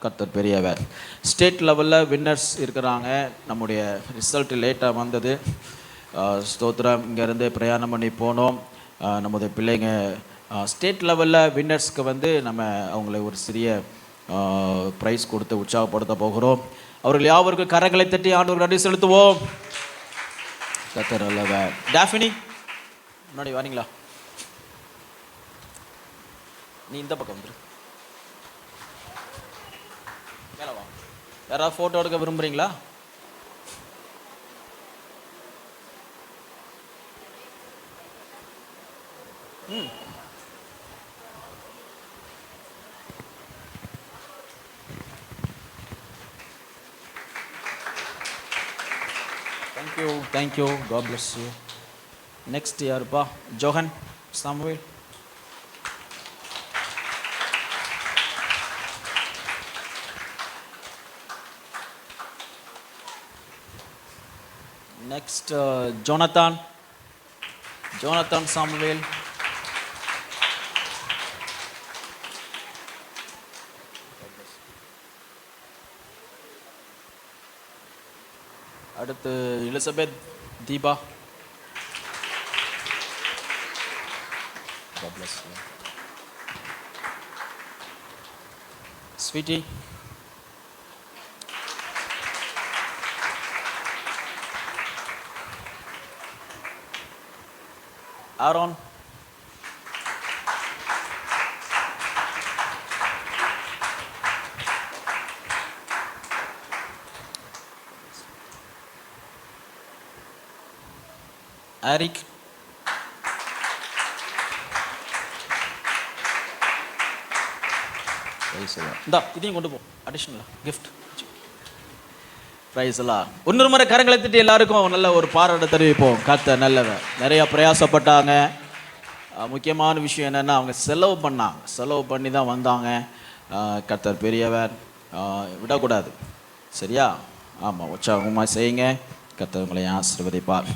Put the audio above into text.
கர்த்தர் பெரியவர். ஸ்டேட் லெவலில் வின்னர்ஸ் இருக்கிறாங்க. நம்முடைய ரிசல்ட் லேட்டாக வந்தது. ஸ்தோத்திரம். இங்கேருந்து பிரயாணம் பண்ணி போனோம். நம்முடைய பிள்ளைங்க ஸ்டேட் லெவலில் வின்னர்ஸ்க்கு வந்து நம்ம அவங்கள ஒரு சிறிய ப்ரைஸ் கொடுத்து உற்சாகப்படுத்த போகிறோம். அவர்கள் யாவருக்கும் கரங்களை தட்டி ஆண்டவர் நன்றி செலுத்துவோம். கர்த்தர் நல்லவர். டாஃபினி முன்னாடி வரீங்களா? நீ இந்த பக்கம் வந்துரு. மேலே வா. யாராவது ஃபோட்டோ எடுக்க விரும்புகிறீங்களா? ம். Thank you. God bless you. Next யாருப்பா? Johan Samuel. Next, Jonathan Samuel. அடுத்து Elizabeth Deepa. God bless you. Sweetie. Aaron. Eric. இந்தா இதையும் கொண்டு போ. அடிஷனலா கிஃப்ட். பிரைஸ் எல்லாம் இன்னொரு முறை கரங்களை தட்டி எல்லாருக்கும் நல்ல ஒரு பாராட்ட தெரிவிப்போம். கர்த்தர் நல்லவர். நிறையா பிரயாசப்பட்டாங்க. முக்கியமான விஷயம் என்னென்னா அவங்க செலவு பண்ணி தான் வந்தாங்க. கர்த்தர் பெரியவர். விடக்கூடாது. சரியா? ஆமாம், உற்சாகமாக செய்யுங்க. கர்த்தர் உங்களை ஆசீர்வதிப்பார்.